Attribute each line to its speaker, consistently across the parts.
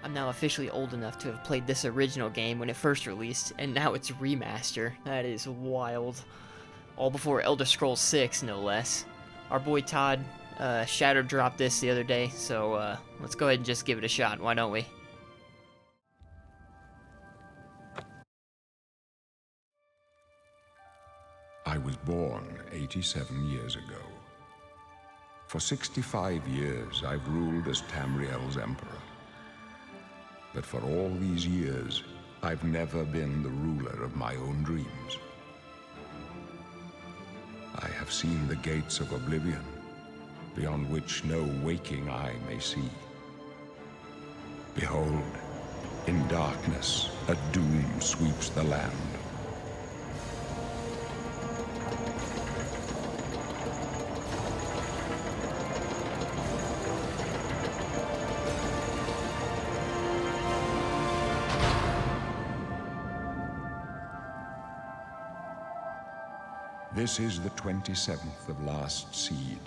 Speaker 1: I'm now officially old enough to have played this original game when it first released, and now it's remaster. That is wild. All before Elder Scrolls 6, no less. Our boy Todd shadow dropped this the other day, so let's go ahead and just give it a shot, why don't we?
Speaker 2: I was born 87 years ago. For 65 years, I've ruled as Tamriel's emperor. But for all these years, I've never been the ruler of my own dreams. I have seen the gates of Oblivion, beyond which no waking eye may see. Behold, in darkness, a doom sweeps the land. This is the 27th of last seed,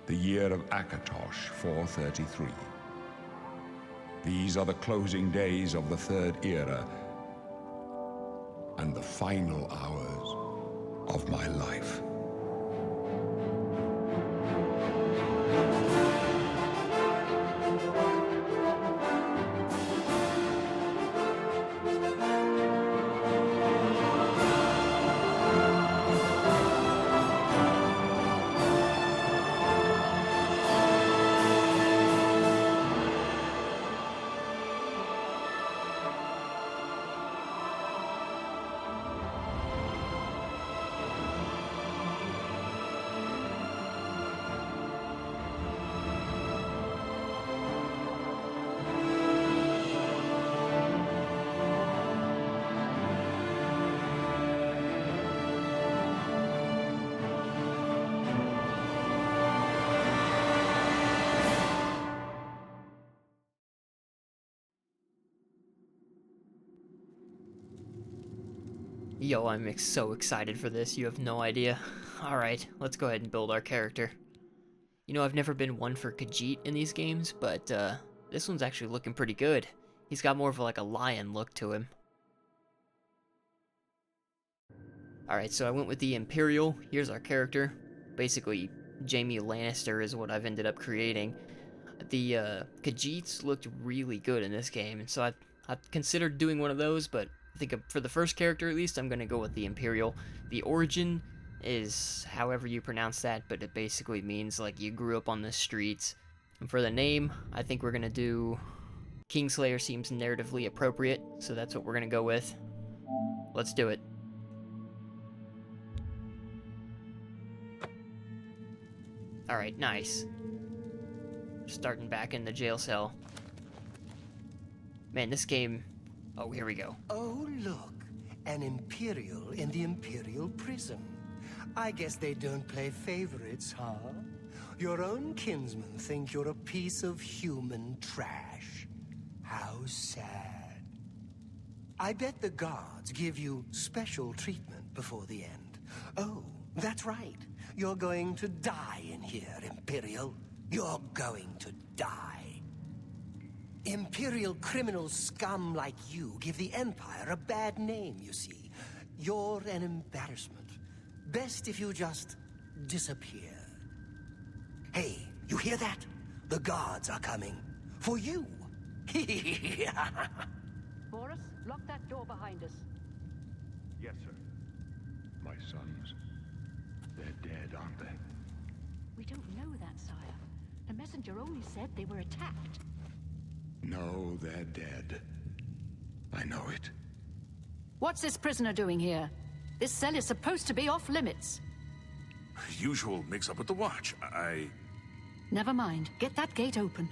Speaker 2: the year of Akatosh 433. These are the closing days of the Third Era and the final hours of my life.
Speaker 1: Yo, I'm so excited for this, you have no idea. Alright, let's go ahead and build our character. You know, I've never been one for Khajiit in these games, but this one's actually looking pretty good. He's got more of like a lion look to him. Alright, so I went with the Imperial. Here's our character. Basically, Jaime Lannister is what I've ended up creating. The Khajiits looked really good in this game, and so I considered doing one of those, but I think for the first character at least, I'm going to go with the Imperial. The origin is however you pronounce that, but it basically means like you grew up on the streets. And for the name, I think we're going to do Kingslayer. Seems narratively appropriate, so that's what we're going to go with. Let's do it. Alright, nice. Starting back in the jail cell. Man, this game... Oh, here we go.
Speaker 3: Oh, look. An Imperial in the Imperial prison. I guess they don't play favorites, huh? Your own kinsmen think you're a piece of human trash. How sad. I bet the guards give you special treatment before the end. Oh, that's right. You're going to die in here, Imperial. You're going to die. Imperial criminal scum like you give the Empire a bad name, you see. You're an embarrassment. Best if you just disappear. Hey, you hear that? The guards are coming. For you.
Speaker 4: Boris, lock that door behind us.
Speaker 2: Yes, sir. My sons, they're dead, aren't they?
Speaker 4: We don't know that, sire. The messenger only said they were attacked.
Speaker 2: No, they're dead. I know it.
Speaker 4: What's this prisoner doing here? This cell is supposed to be off limits.
Speaker 5: Usual mix-up with the watch.
Speaker 4: Never mind. Get that gate open.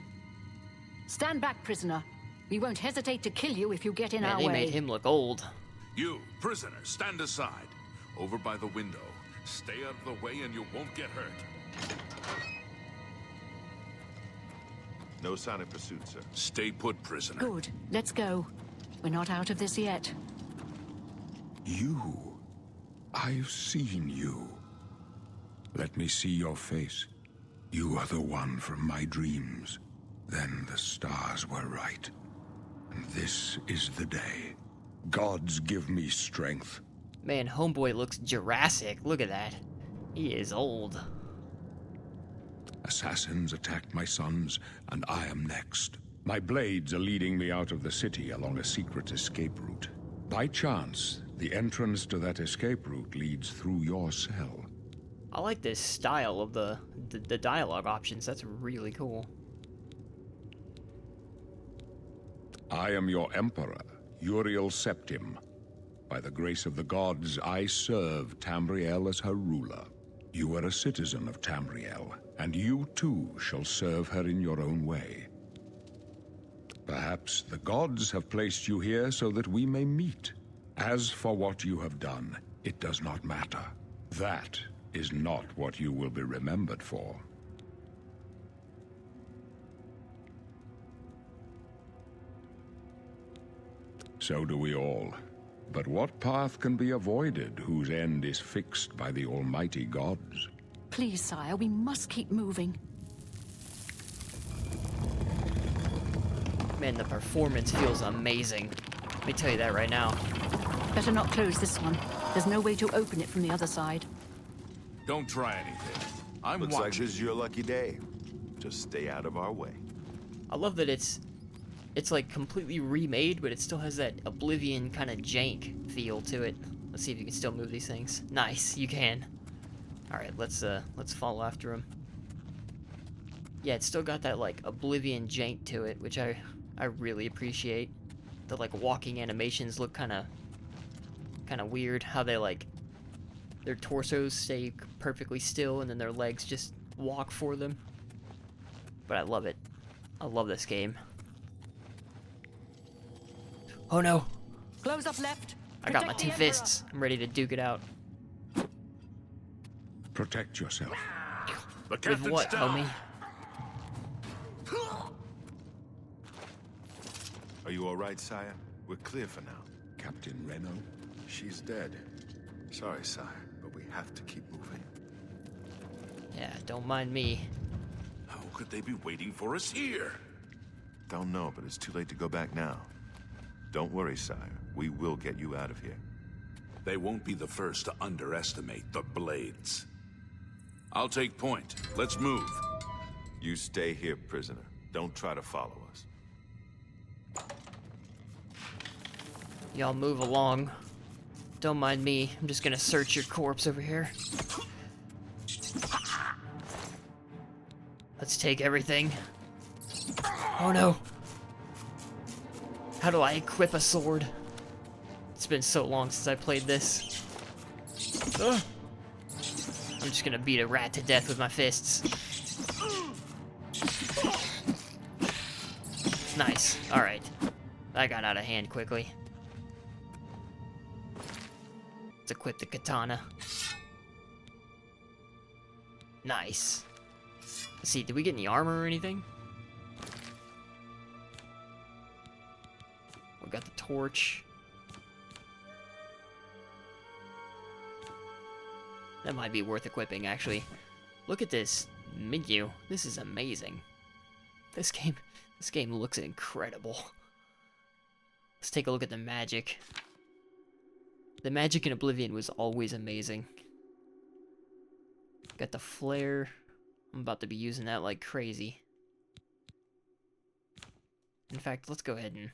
Speaker 4: Stand back, prisoner. We won't hesitate to kill you if you get in
Speaker 1: Man,
Speaker 4: our
Speaker 1: they
Speaker 4: way.
Speaker 1: made him look old.
Speaker 5: You, prisoner, stand aside. Over by the window. Stay out of the way and you won't get hurt.
Speaker 6: No sign of pursuit, sir.
Speaker 5: Stay put, prisoner.
Speaker 4: Good. Let's go. We're not out of this yet.
Speaker 2: You. I've seen you. Let me see your face. You are the one from my dreams. Then the stars were right. This is the day. Gods give me strength.
Speaker 1: Man, homeboy looks Jurassic. Look at that. He is old.
Speaker 2: Assassins attacked my sons, and I am next. My blades are leading me out of the city along a secret escape route. By chance, the entrance to that escape route leads through your cell.
Speaker 1: I like this style of the dialogue options. That's really cool.
Speaker 2: I am your emperor, Uriel Septim. By the grace of the gods, I serve Tamriel as her ruler. You are a citizen of Tamriel, and you too shall serve her in your own way. Perhaps the gods have placed you here so that we may meet. As for what you have done, it does not matter. That is not what you will be remembered for. So do we all. But what path can be avoided whose end is fixed by the almighty gods?
Speaker 4: Please, sire, we must keep moving.
Speaker 1: Man, the performance feels amazing. Let me tell you that right now.
Speaker 4: Better not close this one. There's no way to open it from the other side.
Speaker 5: Don't try anything. I'm
Speaker 6: Looks like
Speaker 5: watching.
Speaker 6: this is your lucky day. Just stay out of our way.
Speaker 1: I love that it's like completely remade, but it still has that Oblivion kind of jank feel to it. Let's see if you can still move these things. Nice, you can. All right, let's follow after him. Yeah, it's still got that like Oblivion jank to it, which I really appreciate. The like walking animations look kind of weird. How they like their torsos stay perfectly still and then their legs just walk for them. But I love it. I love this game. Oh no!
Speaker 4: Close up left.
Speaker 1: I got my
Speaker 4: Protect the
Speaker 1: two
Speaker 4: Emperor.
Speaker 1: fists. I'm ready to duke it out.
Speaker 2: Protect yourself.
Speaker 5: The
Speaker 1: With
Speaker 5: captain's
Speaker 1: what,
Speaker 5: down.
Speaker 1: homie?
Speaker 6: Are you all right, sire? We're clear for now.
Speaker 2: Captain Reno?
Speaker 6: She's dead. Sorry, sire, but we have to keep moving.
Speaker 1: Yeah, don't mind me.
Speaker 5: How could they be waiting for us here?
Speaker 6: Don't know, but it's too late to go back now. Don't worry, sire. We will get you out of here.
Speaker 5: They won't be the first to underestimate the Blades. I'll take point. Let's move.
Speaker 6: You stay here, prisoner. Don't try to follow us.
Speaker 1: Y'all move along. Don't mind me. I'm just gonna search your corpse over here. Let's take everything. Oh no! How do I equip a sword? It's been so long since I played this. Ugh. I'm just gonna beat a rat to death with my fists. Nice. Alright. I got out of hand quickly. Let's equip the katana. Nice. Let's see, did we get any armor or anything? We got the torch. That might be worth equipping, actually. Look at this menu. This is amazing. This game looks incredible. Let's take a look at the magic. The magic in Oblivion was always amazing. Got the flare. I'm about to be using that like crazy. In fact, let's go ahead and...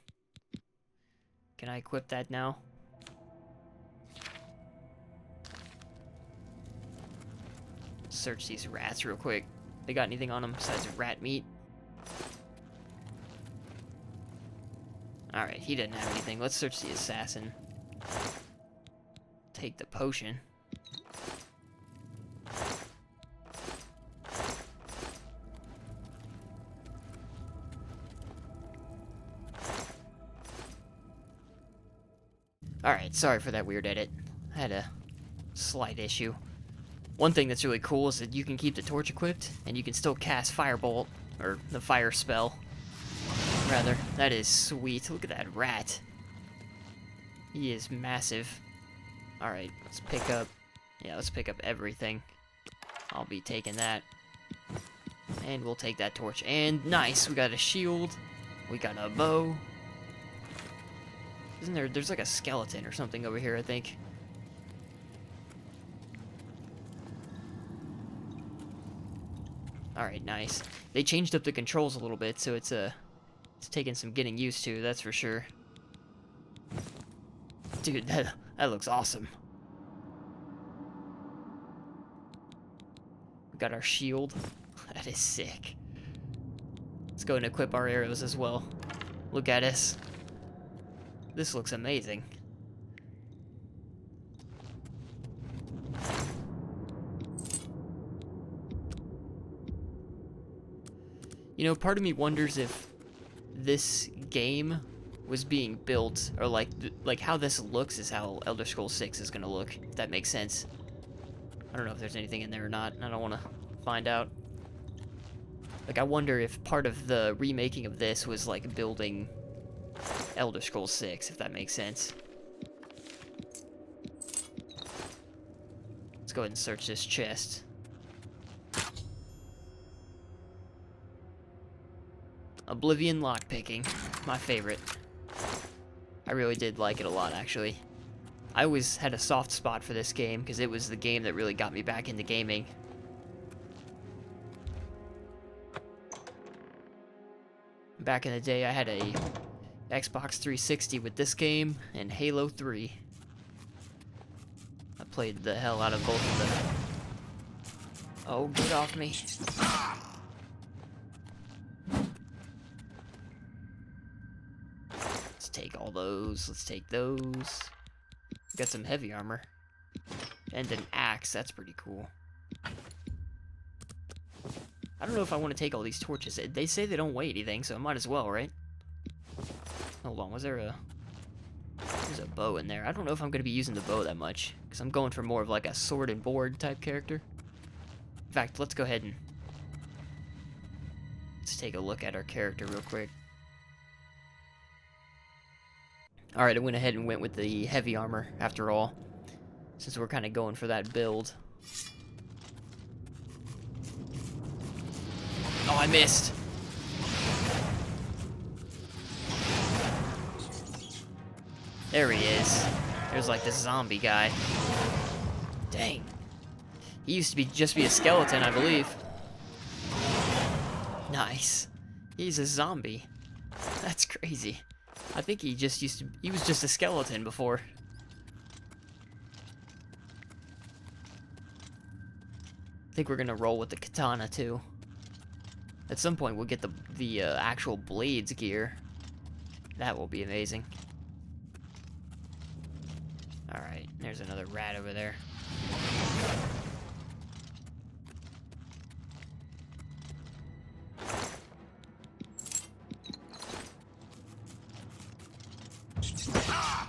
Speaker 1: Can I equip that now? Search these rats real quick. They got anything on them besides rat meat? Alright, he didn't have anything. Let's search the assassin. Take the potion. Alright, sorry for that weird edit. I had a slight issue. One thing that's really cool is that you can keep the torch equipped, and you can still cast Firebolt, or the fire spell, rather. That is sweet. Look at that rat. He is massive. Alright, let's pick up... Yeah, let's pick up everything. I'll be taking that. And we'll take that torch. And nice, we got a shield. We got a bow. Isn't there? There's like a skeleton or something over here, I think. Alright, nice. They changed up the controls a little bit, so it's taking some getting used to, that's for sure. Dude, that looks awesome. We got our shield. That is sick. Let's go and equip our arrows as well. Look at us. This looks amazing. You know, part of me wonders if this game was being built, or like how this looks is how Elder Scrolls 6 is gonna look, if that makes sense. I don't know if there's anything in there or not, and I don't want to find out. Like, I wonder if part of the remaking of this was like building Elder Scrolls 6, if that makes sense. Let's go ahead and search this chest. Oblivion lockpicking, my favorite. I really did like it a lot, actually. I always had a soft spot for this game, because it was the game that really got me back into gaming. Back in the day, I had a Xbox 360 with this game, and Halo 3. I played the hell out of both of them. Oh, get off me. Let's take all those. Let's take those. Got some heavy armor. And an axe. That's pretty cool. I don't know if I want to take all these torches. They say they don't weigh anything, so I might as well, right? Hold on, was there a... There's a bow in there. I don't know if I'm going to be using the bow that much, because I'm going for more of like a sword and board type character. In fact, let's go ahead and... Let's take a look at our character real quick. Alright, I went ahead and went with the heavy armor, after all, since we're kind of going for that build. Oh, I missed. There he is. There's like this zombie guy. Dang. He used to be just be a skeleton, I believe. Nice. He's a zombie. That's crazy. I think he just used to... He was just a skeleton before. I think we're gonna roll with the katana, too. At some point, we'll get the actual blades gear. That will be amazing. Alright, there's another rat over there.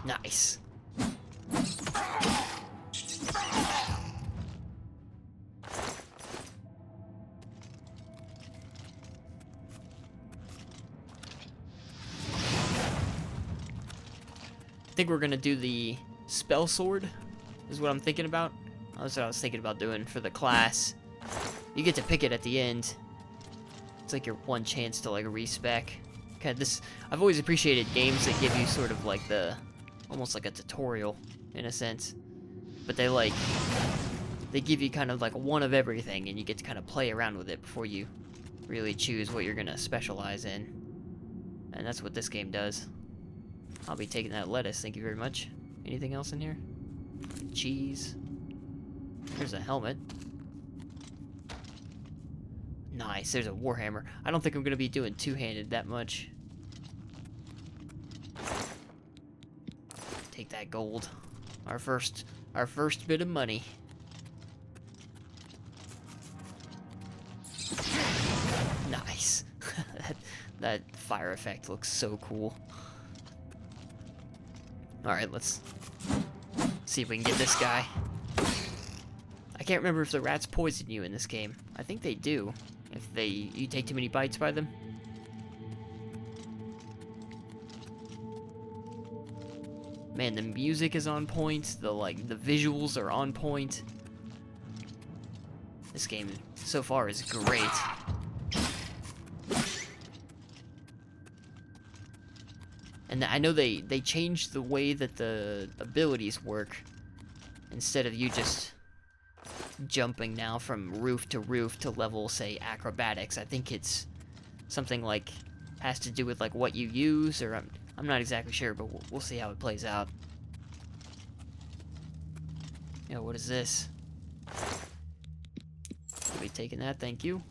Speaker 1: Nice. I think we're gonna do the spell sword, is what I'm thinking about. That's what I was thinking about doing for the class. You get to pick it at the end. It's like your one chance to like respec. Okay, I've always appreciated games that give you sort of like almost like a tutorial in a sense, but they give you kind of like one of everything, and you get to kind of play around with it before you really choose what you're gonna specialize in. And that's what this game does. I'll be taking that lettuce, thank you very much. Anything else in here? Cheese. There's a helmet. Nice, there's a warhammer. I don't think I'm gonna be doing two-handed that much. Take that gold. Our first bit of money. Nice. that fire effect looks so cool. Alright, let's see if we can get this guy. I can't remember if the rats poison you in this game. I think they do, if you take too many bites by them. Man, the music is on point, the visuals are on point. This game so far is great. And I know they changed the way that the abilities work. Instead of you just jumping now from roof to level, say, acrobatics. I think it's something like, has to do with like what you use, or I'm not exactly sure, but we'll see how it plays out. Yo, what is this? I'll be taking that, thank you.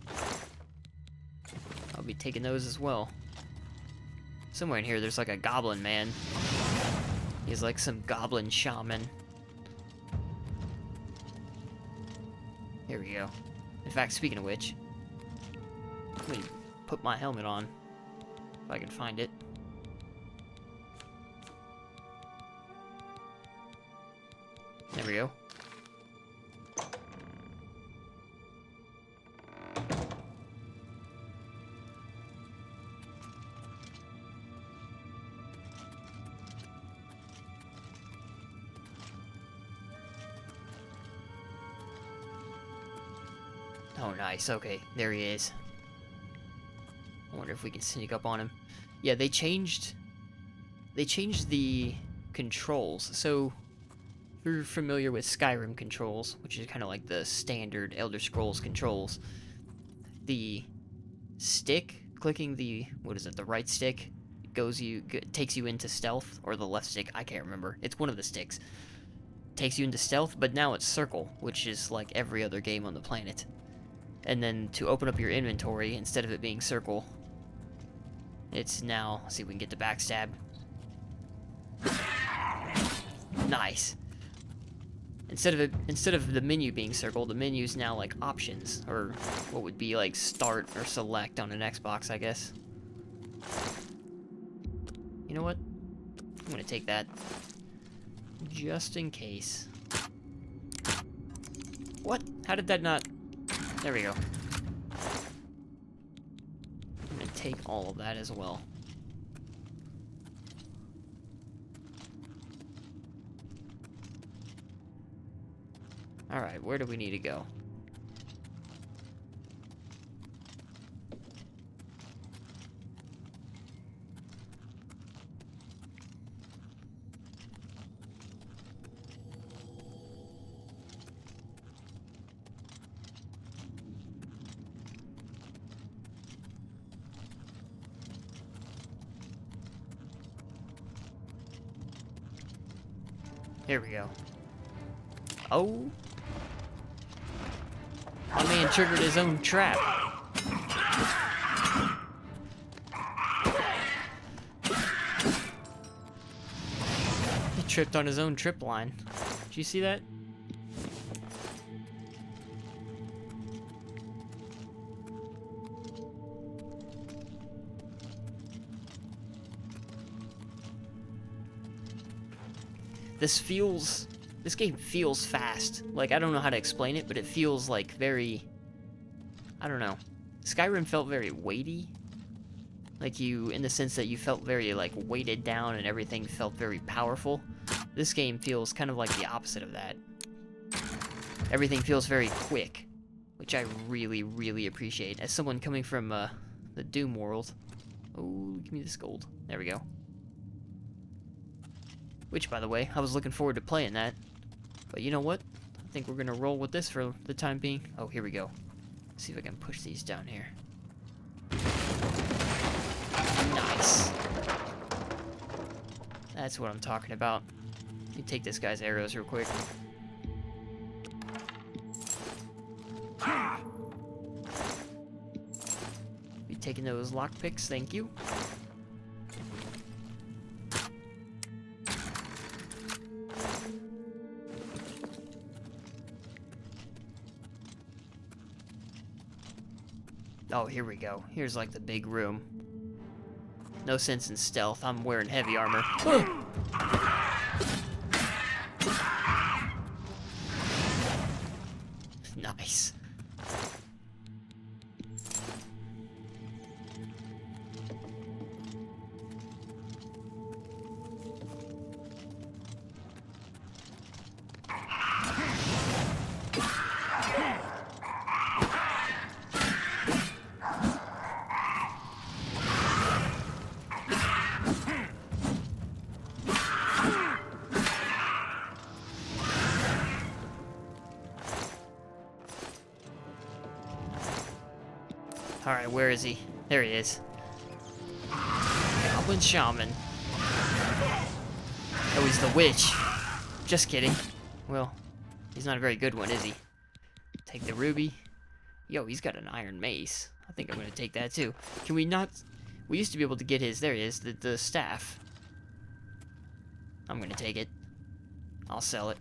Speaker 1: I'll be taking those as well. Somewhere in here there's like a goblin man. He's like some goblin shaman. Here we go. In fact, speaking of which, let me put my helmet on, if I can find it. There we go. Oh, nice. Okay, there he is. I wonder if we can sneak up on him. Yeah, they changed the controls. So, if you're familiar with Skyrim controls, which is kind of like the standard Elder Scrolls controls, the stick, clicking the, what is it, the right stick, takes you into stealth, or the left stick, I can't remember. It's one of the sticks. Takes you into stealth, but now it's circle, which is like every other game on the planet. And then to open up your inventory, instead of it being circle, it's now, let's see if we can get the backstab. Nice. Instead of the menu being circle, the menu's now like options, or what would be like start or select on an Xbox, I guess. You know what? I'm gonna take that. Just in case. What? How did that not... There we go. I'm gonna take all of that as well. Alright, where do we need to go? Here we go. Oh. My man triggered his own trap. He tripped on his own trip line. Did you see that? This game feels fast. Like, I don't know how to explain it, but it feels like very, I don't know. Skyrim felt very weighty. Like in the sense that you felt very, like, weighted down and everything felt very powerful. This game feels kind of like the opposite of that. Everything feels very quick, which I really, really appreciate. As someone coming from, the Doom world. Oh, give me this gold. There we go. Which, by the way, I was looking forward to playing that. But you know what? I think we're gonna roll with this for the time being. Oh, here we go. Let's see if I can push these down here. Nice. That's what I'm talking about. Let me take this guy's arrows real quick. Be taking those lockpicks, thank you. Oh, here we go. Here's like the big room. No sense in stealth. I'm wearing heavy armor. Nice. Alright, where is he? There he is. Goblin Shaman. Oh, he's the witch. Just kidding. Well, he's not a very good one, is he? Take the ruby. Yo, he's got an iron mace. I think I'm gonna take that too. Can we not... We used to be able to get his... There he is, the staff. I'm gonna take it. I'll sell it.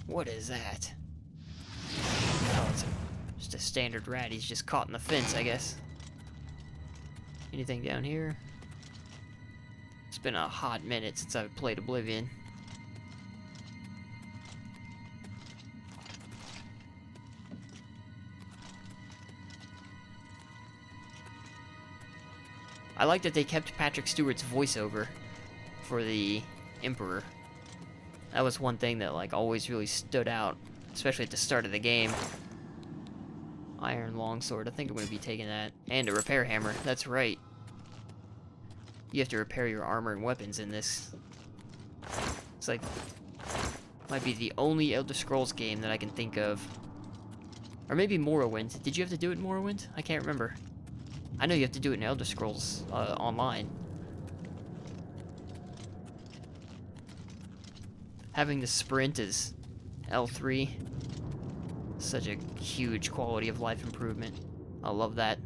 Speaker 1: What is that? Oh, it's just a standard rat. He's just caught in the fence, I guess. Anything down here? It's been a hot minute since I've played Oblivion. I like that they kept Patrick Stewart's voiceover for the Emperor. That was one thing that, like, always really stood out, especially at the start of the game. Iron longsword, I think I'm going to be taking that. And a repair hammer, that's right. You have to repair your armor and weapons in this. It's like, might be the only Elder Scrolls game that I can think of. Or maybe Morrowind. Did you have to do it in Morrowind? I can't remember. I know you have to do it in Elder Scrolls Online. Having the sprint as L3, such a huge quality of life improvement. I love that.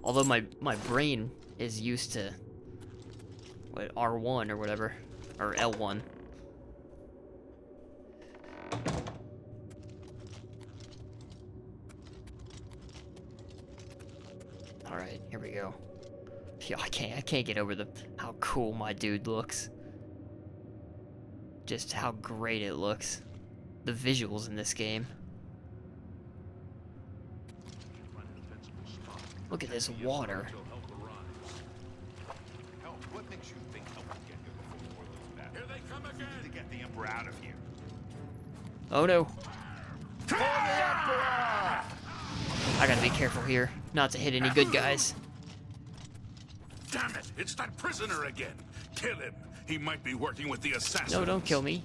Speaker 1: Although my brain is used to what, R1 or whatever, or L1. All right, here we go. Yo, I can't get over how cool my dude looks. Just how great it looks. The visuals in this game. Look at this water.
Speaker 6: What makes you think help will get here before those battles?
Speaker 5: Here they come again!
Speaker 6: To get the Emperor out of here.
Speaker 1: Oh no. I gotta be careful here, not to hit any good guys.
Speaker 5: Damn it! It's that prisoner again! Kill him! He might be working with the assassins.
Speaker 1: No, don't kill me.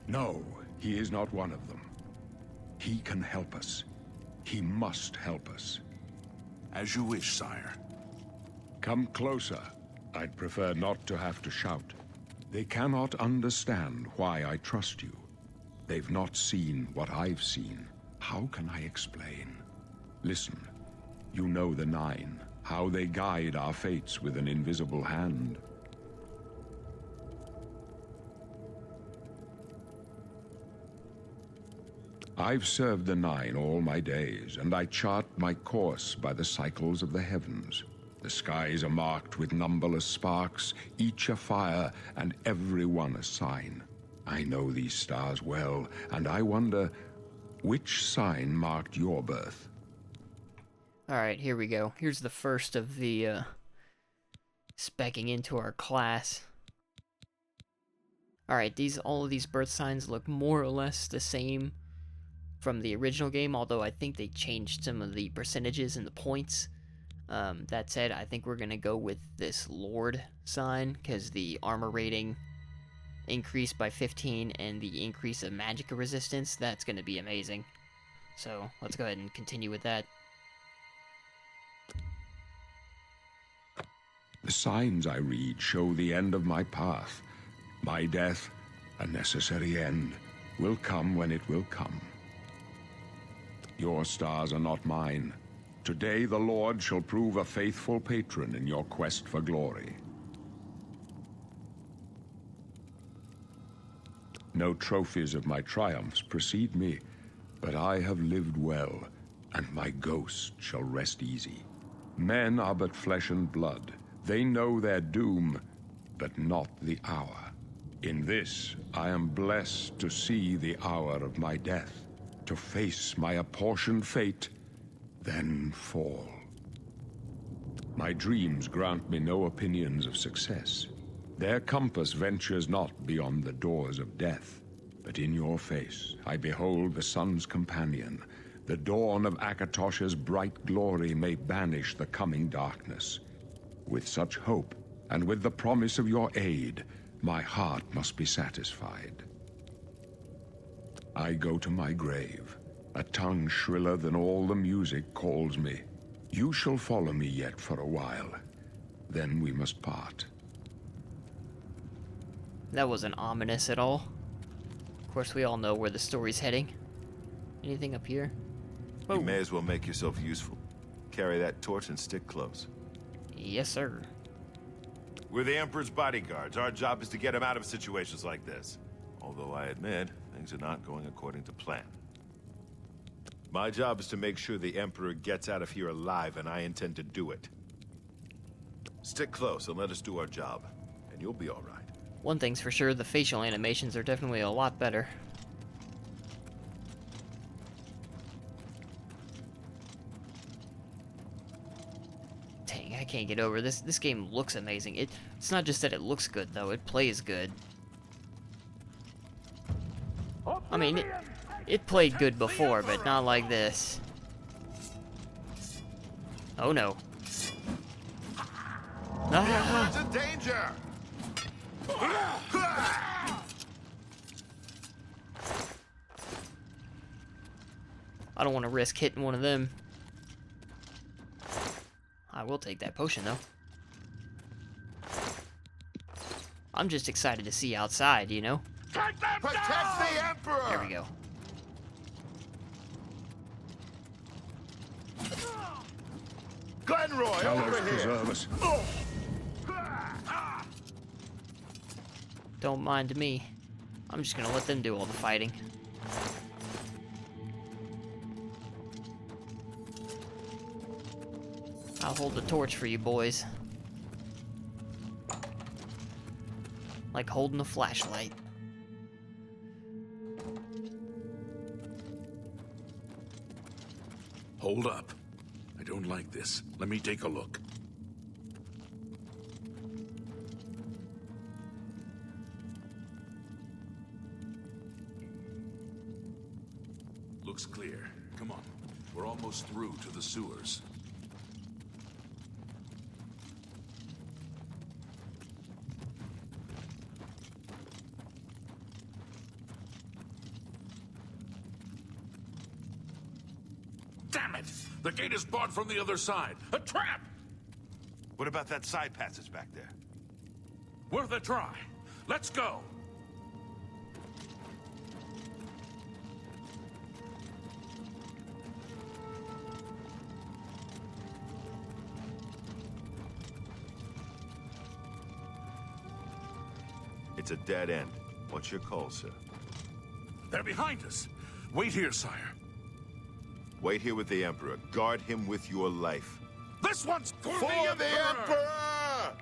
Speaker 2: No, he is not one of them. He can help us. He must help us.
Speaker 5: As you wish, sire.
Speaker 2: Come closer. I'd prefer not to have to shout. They cannot understand why I trust you. They've not seen what I've seen. How can I explain? Listen, you know the Nine, how they guide our fates with an invisible hand. I've served the Nine all my days, and I chart my course by the cycles of the heavens. The skies are marked with numberless sparks, each a fire, and every one a sign. I know these stars well, and I wonder, which sign marked your birth?
Speaker 1: Alright, here we go. Here's the first of the, speccing into our class. Alright, all of these birth signs look more or less the same from the original game, although I think they changed some of the percentages and the points. That said, I think we're gonna go with this Lord sign, because the armor rating increased by 15 and the increase of magic resistance, that's gonna be amazing. So, let's go ahead and continue with that.
Speaker 2: The signs I read show the end of my path. My death, a necessary end, will come when it will come. Your stars are not mine. Today the Lord shall prove a faithful patron in your quest for glory. No trophies of my triumphs precede me, but I have lived well, and my ghost shall rest easy. Men are but flesh and blood. They know their doom, but not the hour. In this, I am blessed to see the hour of my death, to face my apportioned fate, then fall. My dreams grant me no opinions of success. Their compass ventures not beyond the doors of death. But in your face, I behold the sun's companion. The dawn of Akatosh's bright glory may banish the coming darkness. With such hope, And with the promise of your aid, my heart must be satisfied. I go to my grave. A tongue shriller than all the music calls me. You shall follow me yet for a while. Then we must part.
Speaker 1: That wasn't ominous at all. Of course, we all know where the story's heading. Anything up here?
Speaker 6: You may as well make yourself useful. Carry that torch and stick close.
Speaker 1: Yes, sir.
Speaker 6: We're the Emperor's bodyguards. Our job is to get him out of situations like this. Although I admit, things are not going according to plan. My job is to make sure the Emperor gets out of here alive, and I intend to do it. Stick close and let us do our job, and you'll be all right.
Speaker 1: One thing's for sure, the facial animations are definitely a lot better. Dang, I can't get over this. This game looks amazing. It's not just that it looks good, though. It plays good. I mean, it played good before, but not like this. Oh, no. Ah!
Speaker 6: It's a danger!
Speaker 1: I don't want to risk hitting one of them. I will take that potion, though. I'm just excited to see outside, you know?
Speaker 6: Protect the Emperor!
Speaker 1: There we go.
Speaker 6: Glenroy,
Speaker 2: Gallows
Speaker 6: over here!
Speaker 2: preserve us.
Speaker 1: Don't mind me. I'm just gonna let them do all the fighting. I'll hold the torch for you boys. Like holding a flashlight.
Speaker 5: Hold up. I don't like this. Let me take a look. Looks clear. Come on. We're almost through to the sewers. Damn it! The gate is barred from the other side. A trap!
Speaker 6: What about that side passage back there?
Speaker 5: Worth a try. Let's go!
Speaker 6: It's a dead end. What's your call, sir?
Speaker 5: They're behind us. Wait here, sire.
Speaker 6: Wait here with the Emperor. Guard him with your life.
Speaker 5: This one's for
Speaker 6: For the Emperor!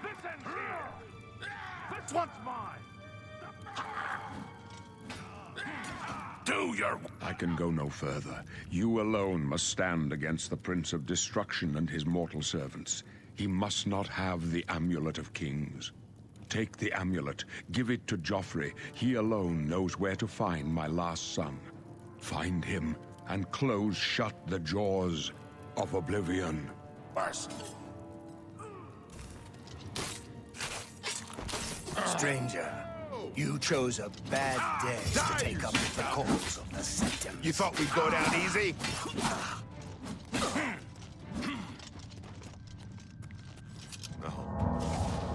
Speaker 5: This ends here. This one's mine. Do your...
Speaker 2: I can go no further. You alone must stand against the Prince of Destruction and his mortal servants. He must not have the Amulet of Kings. Take the amulet, give it to Joffrey. He alone knows where to find my last son. Find him and close shut the jaws of Oblivion.
Speaker 5: Burst.
Speaker 3: Stranger, you chose a bad day to take up with the cause of the Septim.
Speaker 6: You thought we'd go down easy? No.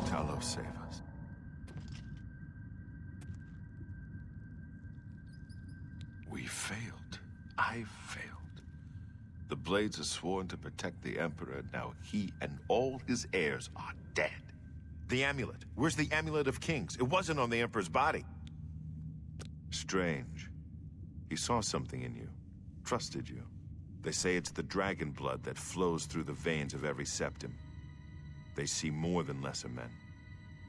Speaker 6: Talos, save us. We failed. I failed. The Blades are sworn to protect the Emperor. Now he and all his heirs are dead. The amulet. Where's the Amulet of Kings? It wasn't on the Emperor's body. Strange. He saw something in you. Trusted you. They say it's the dragon blood that flows through the veins of every Septim. They see more than lesser men.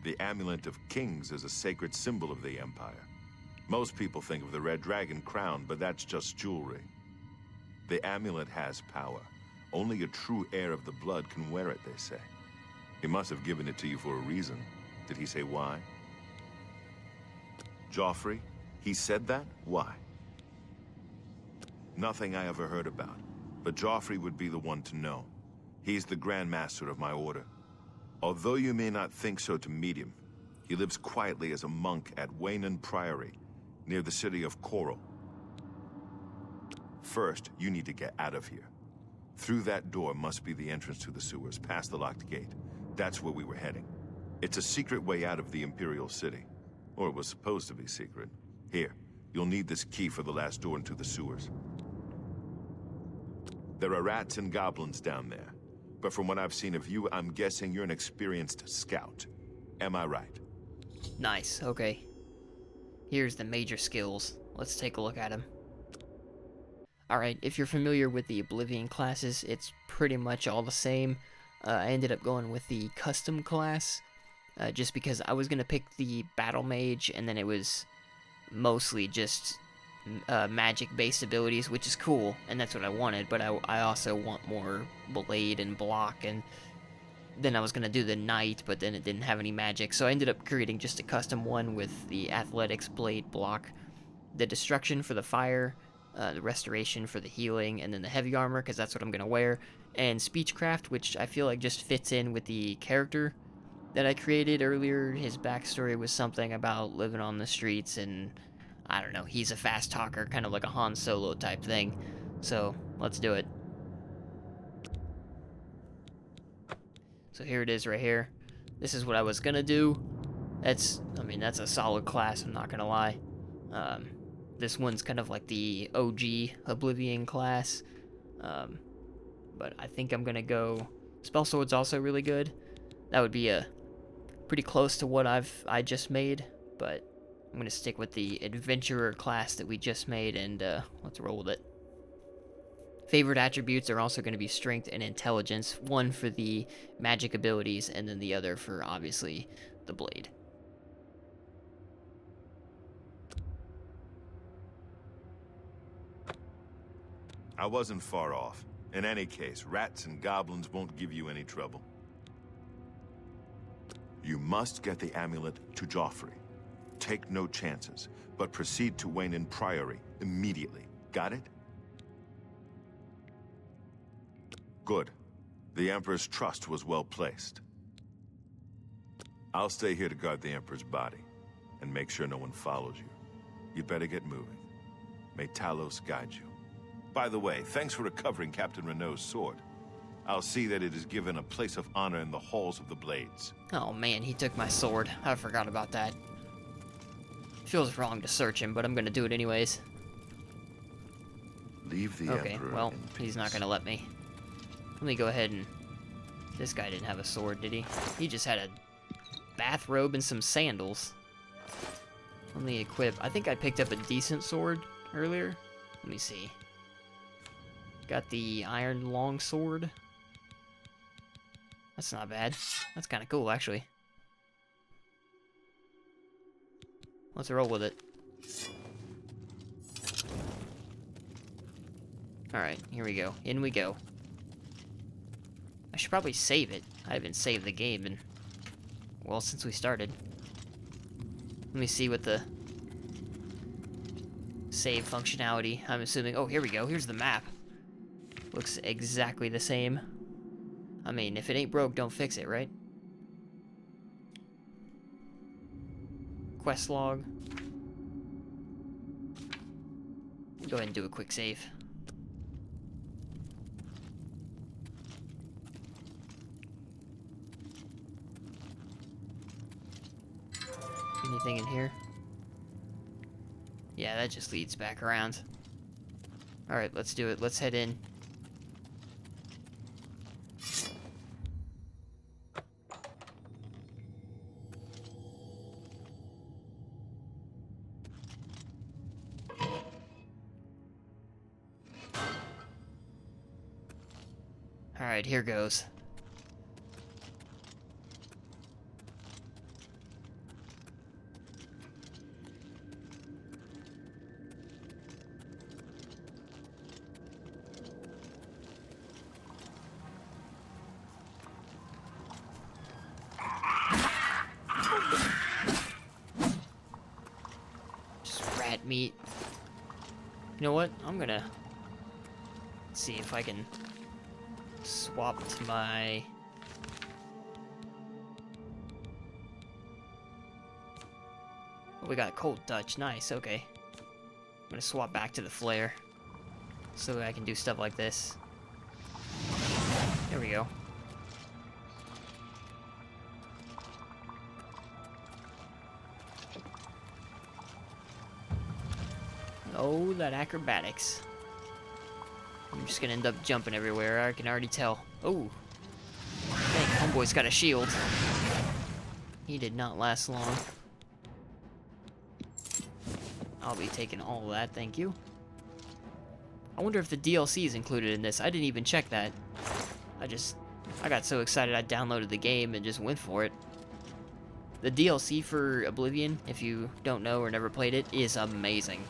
Speaker 6: The Amulet of Kings is a sacred symbol of the Empire. Most people think of the red dragon crown, but that's just jewelry. The amulet has power. Only a true heir of the blood can wear it, they say. He must have given it to you for a reason. Did he say why? Joffrey? He said that? Why? Nothing I ever heard about. But Joffrey would be the one to know. He's the Grand Master of my order. Although you may not think so to meet him, he lives quietly as a monk at Wayne Priory, near the city of Coral. First, you need to get out of here. Through that door must be the entrance to the sewers, past the locked gate. That's where we were heading. It's a secret way out of the Imperial City. Or it was supposed to be secret. Here, you'll need this key for the last door into the sewers. There are rats and goblins down there. But from what I've seen of you, I'm guessing you're an experienced scout. Am I right?
Speaker 1: Nice, okay. Here's the major skills. Let's take a look at them. Alright, if you're familiar with the Oblivion classes, it's pretty much all the same. I ended up going with the custom class, just because I was going to pick the battle mage, and then it was mostly just magic-based abilities, which is cool, and that's what I wanted, but I also want more blade and block, and then I was going to do the knight, but then it didn't have any magic, so I ended up creating just a custom one with the athletics, blade, block, the destruction for the fire, the restoration for the healing, and then the heavy armor, because that's what I'm going to wear, and speechcraft, which I feel like just fits in with the character that I created earlier. His backstory was something about living on the streets, and I don't know, he's a fast talker, kind of like a Han Solo type thing, so let's do it. So here it is right here. This is what I was going to do. That's a solid class, I'm not going to lie. This one's kind of like the OG Oblivion class, but I think I'm gonna go. Spell Sword's also really good. That would be pretty close to what I just made, but I'm gonna stick with the Adventurer class that we just made, and let's roll with it. Favorite attributes are also going to be Strength and Intelligence, one for the magic abilities, and then the other for, obviously, the blade.
Speaker 6: I wasn't far off. In any case, rats and goblins won't give you any trouble. You must get the amulet to Joffrey. Take no chances, but proceed to Wayne Priory immediately. Got it? Good. The Emperor's trust was well placed. I'll stay here to guard the Emperor's body, and make sure no one follows you. You'd better get moving. May Talos guide you. By the way, thanks for recovering Captain Renault's sword. I'll see that it is given a place of honor in the halls of the Blades.
Speaker 1: Oh man, he took my sword. I forgot about that. Feels wrong to search him, but I'm gonna do it anyways.
Speaker 6: Leave the
Speaker 1: Okay,
Speaker 6: Emperor
Speaker 1: well,
Speaker 6: in
Speaker 1: he's not
Speaker 6: peace.
Speaker 1: gonna let me. Let me go ahead and... This guy didn't have a sword, did he? He just had a bathrobe and some sandals. Let me equip... I think I picked up a decent sword earlier. Let me see. Got the iron longsword. That's not bad. That's kind of cool, actually. Let's roll with it. Alright, here we go. In we go. I should probably save it. I haven't saved the game in... well, since we started. Let me see what the... save functionality. I'm assuming... oh, here we go. Here's the map. Looks exactly the same. I mean, if it ain't broke, don't fix it, right? Quest log. Go ahead and do a quick save. Anything in here? Yeah, that just leads back around. Alright, let's do it. Let's head in. Alright, here goes. Just rat meat. You know what? I'm gonna see if I can swap to my We got Cold Touch. Nice, okay. I'm gonna swap back to the flare so I can do stuff like this. There we go. Oh, that acrobatics. I'm just gonna end up jumping everywhere, I can already tell. Oh! Dang, homeboy's got a shield. He did not last long. I'll be taking all of that, thank you. I wonder if the DLC is included in this. I didn't even check that. I got so excited I downloaded the game and just went for it. The DLC for Oblivion, if you don't know or never played it, is amazing.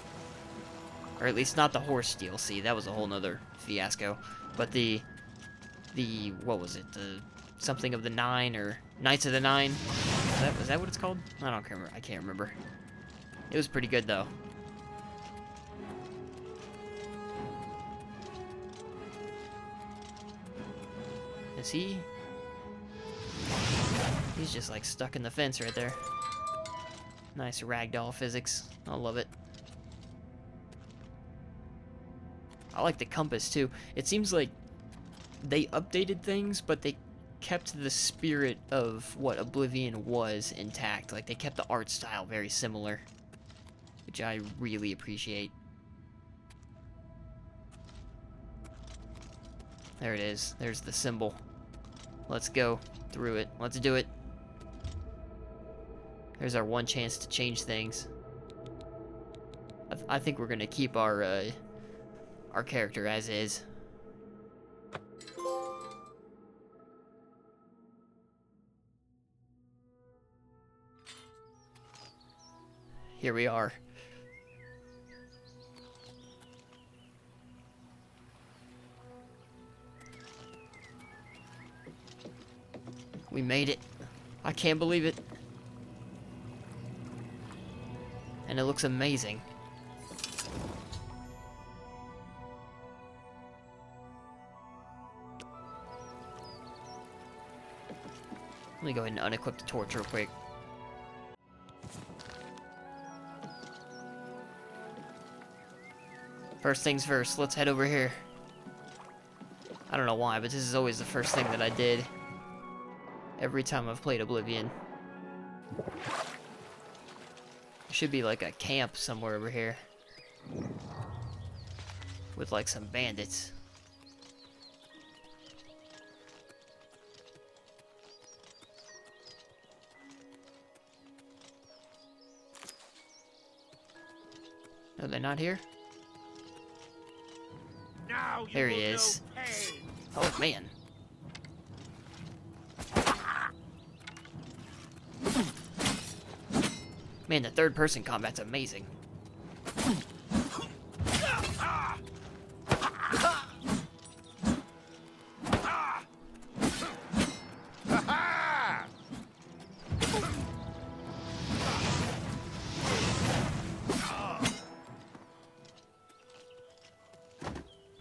Speaker 1: Or at least not the horse DLC, that was a whole nother fiasco. But what was it? The something of the Nine or Knights of the Nine? Was that what it's called? I can't remember. It was pretty good though. Is he? He's just like stuck in the fence right there. Nice ragdoll physics. I love it. I like the compass too. It seems like they updated things, but they kept the spirit of what Oblivion was intact. Like they kept the art style very similar, which I really appreciate. There it is. There's the symbol. Let's go through it. Let's do it. There's our one chance to change things. I think we're gonna keep our character as is. Here we are. We made it. I can't believe it. And it looks amazing. Let me go ahead and unequip the torch real quick. First things first, let's head over here. I don't know why, but this is always the first thing that I did every time I've played Oblivion. There should be like a camp somewhere over here with like some bandits. No, they're not here? There he is. Oh, man. Man, the third-person combat's amazing.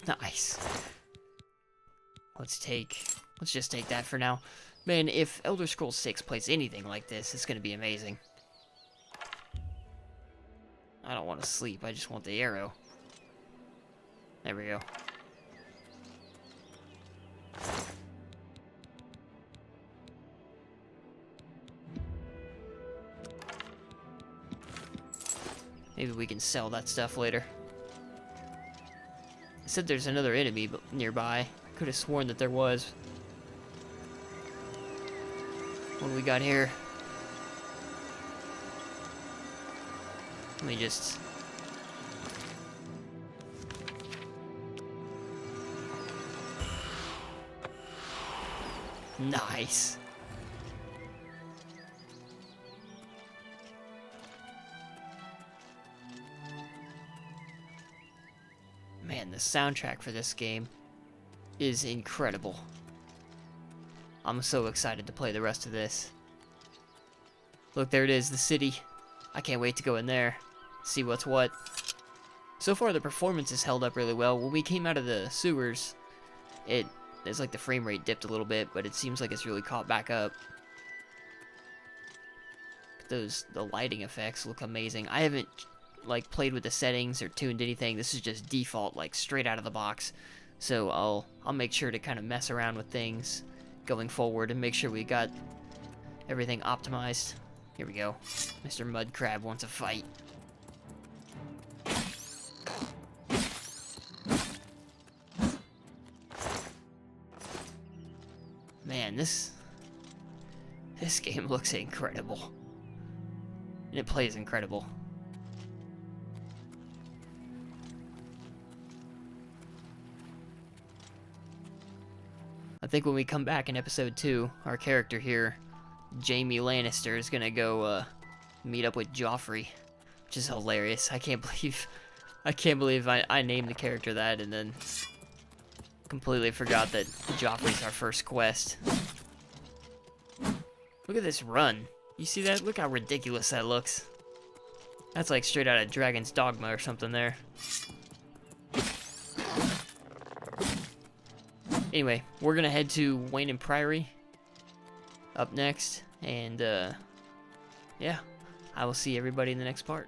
Speaker 1: Nice. Let's just take that for now. Man, if Elder Scrolls 6 plays anything like this, it's gonna be amazing. I don't want to sleep, I just want the arrow. There we go. Maybe we can sell that stuff later. It said there's another enemy nearby. I could have sworn that there was. What do we got here? Let me just... Nice. Man, the soundtrack for this game is incredible. I'm so excited to play the rest of this. Look, there it is, the city. I can't wait to go in there, see what's what. So far, the performance has held up really well. When we came out of the sewers, it's like the frame rate dipped a little bit, but it seems like it's really caught back up. the lighting effects look amazing. I haven't like played with the settings or tuned anything. This is just default, like straight out of the box. So I'll make sure to kind of mess around with things going forward and make sure we got everything optimized. Here we go. Mr. Mud Crab wants a fight. Man, this game looks incredible. And it plays incredible. I think when we come back in episode 2, our character here, Jaime Lannister, is gonna go meet up with Joffrey, which is hilarious. I can't believe I named the character that and then completely forgot that Joffrey's our first quest. Look at this run. You see that? Look how ridiculous that looks. That's like straight out of Dragon's Dogma or something there. Anyway, we're gonna head to Wayne and Priory up next, and yeah, I will see everybody in the next part.